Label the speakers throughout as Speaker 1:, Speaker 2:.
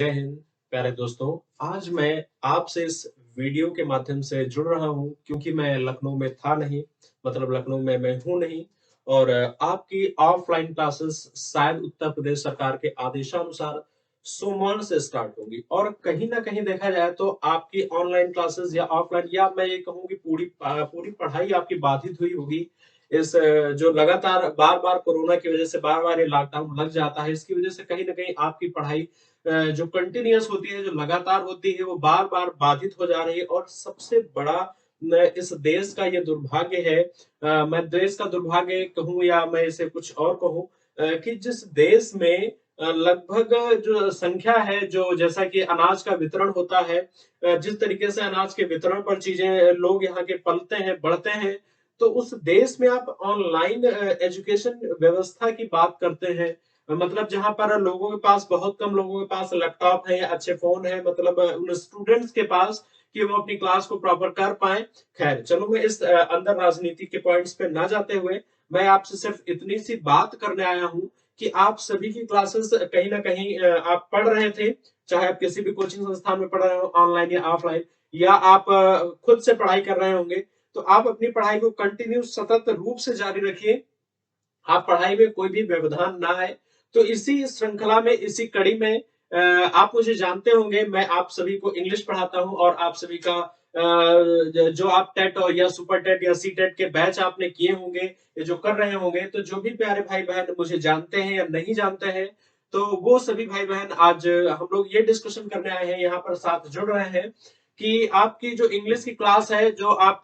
Speaker 1: जय हिंद प्यारे दोस्तों। आज मैं आपसे इस वीडियो के माध्यम से जुड़ रहा हूं क्योंकि मैं लखनऊ में था नहीं, मतलब लखनऊ में मैं हूं नहीं। और आपकी ऑफलाइन क्लासेस शायद उत्तर प्रदेश सरकार के आदेशानुसार सोमवार से स्टार्ट होंगी और कहीं ना कहीं देखा जाए तो आपकी ऑनलाइन क्लासेस या ऑफलाइन या मैं ये कहूँ कि पूरी पढ़ाई आपकी बाधित हुई होगी। इस जो लगातार बार बार कोरोना की वजह से बार बार ये लॉकडाउन लग जाता है, इसकी वजह से कहीं ना कहीं आपकी पढ़ाई जो कंटिन्यूअस होती है, जो लगातार होती है, वो बार-बार बाधित हो जा रही है। और सबसे बड़ा इस देश का ये दुर्भाग्य है, मैं देश का दुर्भाग्य कहूँ या मैं इसे कुछ और कहूँ, कि जिस देश में लगभग जो संख्या है, जो जैसा कि अनाज का वितरण होता है, जिस तरीके से अनाज के वितरण पर चीजें लोग यहाँ के पलते हैं, बढ़ते हैं, तो उस देश में आप ऑनलाइन एजुकेशन व्यवस्था की बात करते हैं। मतलब जहाँ पर लोगों के पास बहुत कम लोगों के पास लैपटॉप है, अच्छे फोन है, मतलब उन स्टूडेंट्स के पास कि वो अपनी क्लास को प्रॉपर कर पाए। खैर चलो, मैं इस अंदर राजनीति के पॉइंट्स पे ना जाते हुए मैं आपसे सिर्फ इतनी सी बात करने आया हूँ कि आप सभी की क्लासेस कहीं ना कहीं आप पढ़ रहे थे, चाहे आप किसी भी कोचिंग संस्थान में पढ़ रहे हो, ऑनलाइन या ऑफलाइन, या आप खुद से पढ़ाई कर रहे होंगे। तो आप अपनी पढ़ाई को कंटिन्यू सतत रूप से जारी रखिए, आप पढ़ाई में कोई भी व्यवधान ना आए। तो इसी श्रृंखला में, इसी कड़ी में आप मुझे जानते होंगे, मैं आप सभी को इंग्लिश पढ़ाता हूँ और आप सभी का जो आप टेट और या सुपर टेट या सी टेट के बैच आपने किए होंगे, ये जो कर रहे होंगे, तो जो भी प्यारे भाई बहन मुझे जानते हैं या नहीं जानते हैं, तो वो सभी भाई बहन आज हम लोग ये डिस्कशन करने आए हैं, यहाँ पर साथ जुड़ रहे हैं कि आपकी जो इंग्लिश की क्लास है, जो आप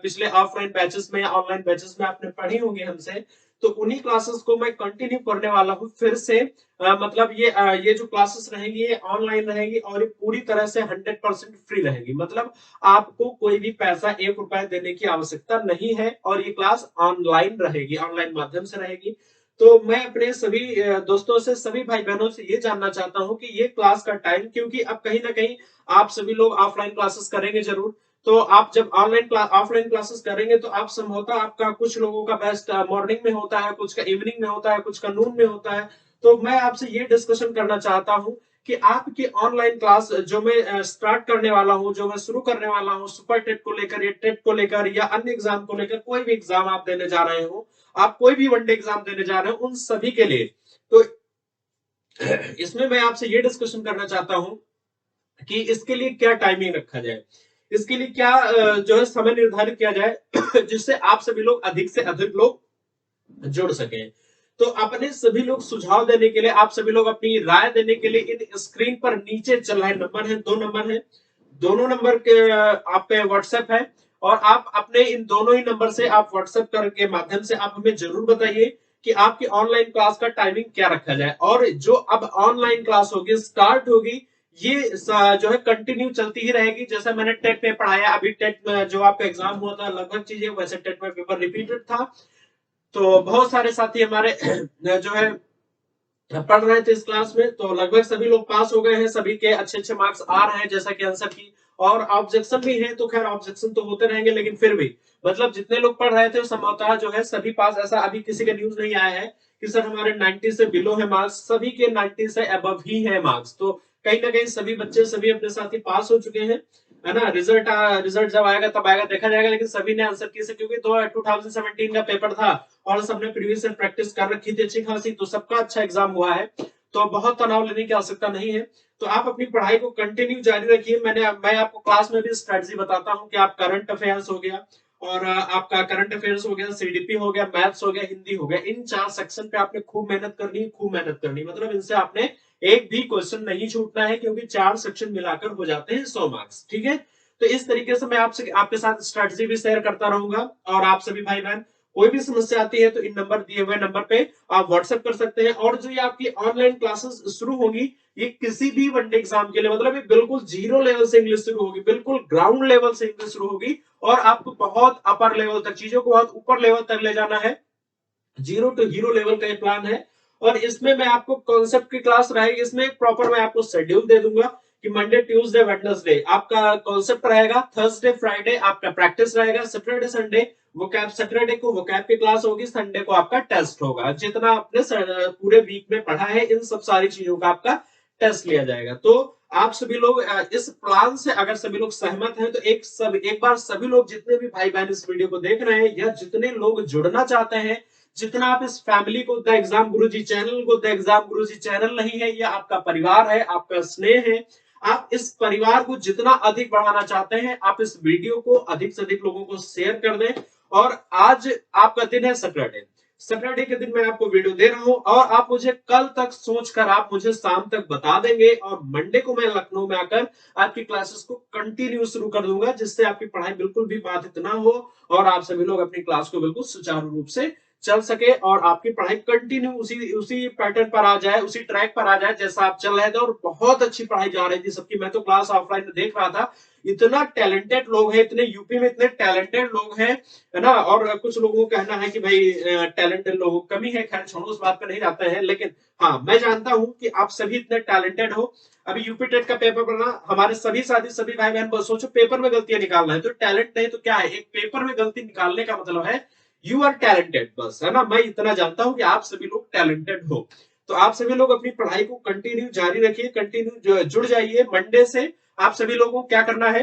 Speaker 1: पिछले ऑफलाइन बैचेस में या ऑनलाइन बैचेस में आपने पढ़ी होंगी हमसे, तो उन्हीं क्लासेस को मैं कंटिन्यू करने वाला हूँ फिर से। मतलब ये जो क्लासेस रहेंगी ये ऑनलाइन रहेगी और ये पूरी तरह से 100% फ्री रहेगी। मतलब आपको कोई भी पैसा 1 रुपए देने की आवश्यकता नहीं है और ये क्लास ऑनलाइन रहेगी, ऑनलाइन माध्यम से रहेगी। तो मैं अपने सभी दोस्तों से, सभी भाई बहनों से ये जानना चाहता हूँ कि ये क्लास का टाइम, क्योंकि अब कहीं ना कहीं आप सभी लोग ऑफलाइन क्लासेस करेंगे जरूर, तो आप जब ऑफलाइन क्लासेस करेंगे तो आप संभवतः, आपका कुछ लोगों का बेस्ट मॉर्निंग में होता है, कुछ का इवनिंग में होता है, कुछ का नून में होता है। तो मैं आपसे ये डिस्कशन करना चाहता हूँ कि आपकी ऑनलाइन क्लास जो मैं स्टार्ट करने वाला हूँ, जो मैं शुरू करने वाला हूँ, सुपर टेट को लेकर या टेट को लेकर या अन्य एग्जाम को लेकर, कोई भी एग्जाम आप देने जा रहे हो, आप कोई भी वनडे एग्जाम देने जा रहे हो, उन सभी के लिए, तो इसमें मैं आपसे ये डिस्कशन करना चाहता हूँ कि इसके लिए क्या टाइमिंग रखा जाए, इसके लिए क्या जो है समय निर्धारित किया जाए जिससे आप सभी लोग, अधिक से अधिक लोग जुड़ सके। तो अपने सभी लोग सुझाव देने के लिए, आप सभी लोग अपनी राय देने के लिए, इन स्क्रीन पर नीचे चल रहे नंबर है, 2 नंबर है, दोनों नंबर के आप पे व्हाट्सएप है, और आप अपने इन दोनों ही नंबर से आप व्हाट्सएप के माध्यम से आप हमें जरूर बताइए कि आपकी ऑनलाइन क्लास का टाइमिंग क्या रखा जाए। और जो अब ऑनलाइन क्लास होगी, स्टार्ट होगी, ये जो है कंटिन्यू चलती ही रहेगी। जैसा मैंने टेट में पढ़ाया, अभी टेट में जो आपका एग्जाम हुआ था, लगभग चीजें वैसे टेट में पेपर रिपीटेड था। तो बहुत सारे साथी हमारे जो है पढ़ रहे थे इस क्लास में, तो लगभग सभी लोग पास हो गए हैं, सभी के अच्छे अच्छे मार्क्स आ रहे हैं जैसा कि आंसर की। और ऑब्जेक्शन भी है, तो खैर ऑब्जेक्शन तो होते रहेंगे, लेकिन फिर भी मतलब जितने लोग पढ़ रहे थे संभवतः जो है सभी पास। ऐसा अभी किसी का न्यूज नहीं आया है कि सर हमारे 90 से बिलो है मार्क्स, सभी के 90 से अबव ही है मार्क्स। तो कहीं ना कहीं सभी बच्चे, सभी अपने साथी पास हो चुके हैं, है ना। रिजल्ट जब आएगा तब आएगा, देखा जाएगा, लेकिन सभी ने आंसर किए, क्योंकि 2017 का पेपर था और सबने प्रीवियस ईयर प्रैक्टिस कर रखी थी अच्छी खासी, तो सबका अच्छा एग्जाम हुआ है। तो बहुत तनाव लेने की आवश्यकता नहीं है। तो आप अपनी पढ़ाई को कंटिन्यू जारी रखिए। मैं आपको क्लास में भी स्ट्रेटजी बताता हूँ कि आप करंट अफेयर्स हो गया, और आपका करंट अफेयर्स हो गया, सीडीपी हो गया, मैथ्स हो गया, हिंदी हो गया, इन 4 सेक्शन पे आपने खूब मेहनत करनी है, खूब मेहनत करनी, मतलब इनसे आपने एक भी क्वेश्चन नहीं छूटना है, क्योंकि 4 सेक्शन मिलाकर हो जाते हैं 100 मार्क्स, ठीक है। तो इस तरीके से मैं आपसे, आपके साथ स्ट्रेटजी भी शेयर करता रहूंगा। और आप सभी भाई बहन, कोई भी समस्या आती है तो इन नंबर, दिए हुए नंबर पे आप व्हाट्सएप कर सकते हैं। और जो ये आपकी ऑनलाइन क्लासेस शुरू होंगी, ये किसी भी वनडे एग्जाम के लिए, मतलब ये बिल्कुल जीरो लेवल से इंग्लिश शुरू होगी, बिल्कुल ग्राउंड लेवल से इंग्लिश शुरू होगी, और आपको बहुत अपर लेवल तक, चीजों को बहुत ऊपर लेवल तक ले जाना है। जीरो टू हीरो लेवल का ये प्लान है। और इसमें मैं आपको कॉन्सेप्ट की क्लास रहेगी, इसमें एक प्रॉपर मैं आपको शेड्यूल दे दूंगा कि मंडे ट्यूसडे वेडनेसडे आपका कॉन्सेप्ट रहेगा, थर्सडे फ्राइडे आपका प्रैक्टिस रहेगा, सैटरडे संडे वोकैब, सैटरडे को वोकैब की क्लास होगी, संडे को आपका टेस्ट होगा। जितना आपने पूरे वीक में पढ़ा है, इन सब सारी चीजों का आपका टेस्ट लिया जाएगा। तो आप सभी लोग इस प्लान से अगर सभी लोग सहमत हैं तो एक बार सभी लोग जितने भी भाई बहन इस वीडियो को देख रहे हैं या जितने लोग जुड़ना चाहते हैं, जितना आप इस फैमिली को द एग्जाम गुरुजी चैनल को द एग्जाम गुरुजी चैनल नहीं है, यह आपका परिवार है, आपका स्नेह है। आप इस परिवार को जितना अधिक बढ़ाना चाहते हैं, आप इस वीडियो को अधिक से अधिक लोगों को शेयर कर दें। और आज आपका दिन है सैटरडे, सैटरडे के दिन मैं आपको वीडियो दे रहा हूं और आप मुझे कल तक सोचकर आप मुझे शाम तक बता देंगे और मंडे को मैं लखनऊ में आकर आपकी क्लासेस को कंटिन्यू शुरू कर दूंगा, जिससे आपकी पढ़ाई बिल्कुल भी बाधित ना हो और आप सभी लोग अपनी क्लास को बिल्कुल सुचारू रूप से चल सके और आपकी पढ़ाई कंटिन्यू उसी उसी पैटर्न पर आ जाए, उसी ट्रैक पर आ जाए जैसा आप चल रहे थे। और बहुत अच्छी पढ़ाई जा रही थी सबकी, मैं तो क्लास ऑफलाइन में देख रहा था, इतना टैलेंटेड लोग हैं, इतने यूपी में इतने टैलेंटेड लोग हैं, है ना। और कुछ लोगों का कहना है कि भाई टैलेंटेड लोगों की कमी है, खैर छोड़ो उस बात पर नहीं जाते हैं, लेकिन हाँ मैं जानता हूं कि आप सभी इतने टैलेंटेड हो। अभी यूपी टेट का पेपर पढ़ना हमारे सभी साथी सभी भाई बहन बस सोचो पेपर में गलतियां निकालना है तो टैलेंट नहीं तो क्या है, एक पेपर में गलती निकालने का मतलब है यू आर टैलेंटेड, बस, है ना। मैं इतना जानता हूं कि आप सभी लोग टैलेंटेड हो। तो आप सभी लोग अपनी पढ़ाई को कंटिन्यू जारी रखिए, कंटिन्यू जुड़ जाइए। मंडे से आप सभी लोगों को क्या करना है,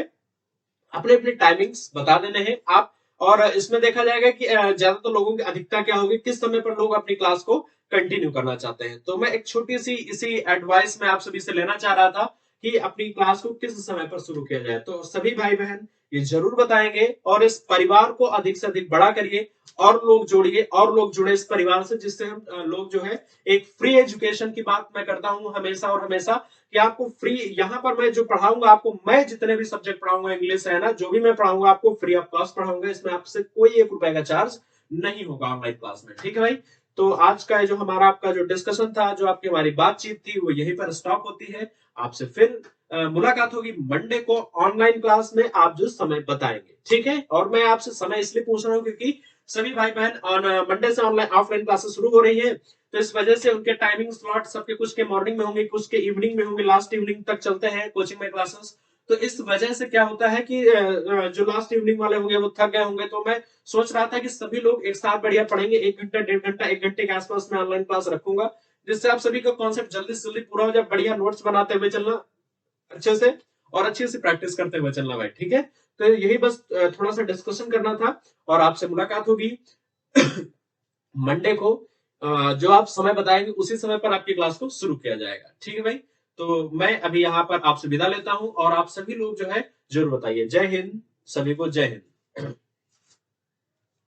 Speaker 1: अपने अपने टाइमिंग्स बता देने हैं आप। और इसमें देखा जाएगा कि ज्यादातर लोगों की अधिकता क्या होगी, किस समय पर लोग अपनी क्लास को कंटिन्यू करना चाहते हैं। तो मैं एक छोटी सी इसी एडवाइस में आप सभी से लेना चाह रहा था कि अपनी क्लास को किस समय पर शुरू किया जाए। तो सभी भाई बहन ये जरूर बताएंगे और इस परिवार को अधिक से अधिक बड़ा करिए और लोग जोड़िए और लोग जुड़े इस परिवार से, जिससे हम लोग जो है एक फ्री एजुकेशन की बात मैं करता हूं हमेशा और हमेशा कि आपको फ्री, यहाँ पर मैं जो पढ़ाऊंगा आपको, मैं जितने भी सब्जेक्ट पढ़ाऊंगा, इंग्लिश है ना, जो भी मैं पढ़ाऊंगा आपको फ्री ऑफ कॉस्ट पढ़ाऊंगा, इसमें आपसे कोई 1 रुपए का चार्ज नहीं होगा ऑनलाइन क्लास में, ठीक है भाई। तो आज का जो हमारा आपका जो डिस्कशन था, जो आपकी हमारी बातचीत थी, वो यहीं पर स्टॉप होती है। आपसे फिर मुलाकात होगी मंडे को ऑनलाइन क्लास में, आप जो समय बताएंगे, ठीक है। और मैं आपसे समय इसलिए पूछ रहा हूँ क्योंकि सभी भाई बहन ऑन मंडे से ऑनलाइन ऑफलाइन क्लासेस शुरू हो रही है, तो इस वजह से उनके टाइमिंग स्लॉट सबके कुछ के मॉर्निंग में होंगे, कुछ के इवनिंग में होंगे, लास्ट इवनिंग तक चलते हैं कोचिंग में क्लासेस। तो इस वजह से क्या होता है कि जो लास्ट इवनिंग वाले होंगे वो थक गए होंगे, तो मैं सोच रहा था कि सभी लोग एक साथ बढ़िया पढ़ेंगे, 1 घंटा 1.5 घंटा 1 घंटे के आसपास में ऑनलाइन क्लास रखूंगा, जिससे आप सभी का कॉन्सेप्ट जल्दी से जल्दी पूरा हो जाए। बढ़िया नोट्स बनाते हुए चलना अच्छे से, और अच्छे से प्रैक्टिस करते हुए चलना भाई, ठीक है। तो यही बस थोड़ा सा डिस्कशन करना था और आपसे मुलाकात होगी मंडे को। जो आप समय बताएंगे उसी समय पर आपकी क्लास को शुरू किया जाएगा, ठीक है भाई। तो मैं अभी यहाँ पर आपसे विदा लेता हूँ और आप सभी लोग जो है जरूर बताइए। जय हिंद, सभी को जय हिंद।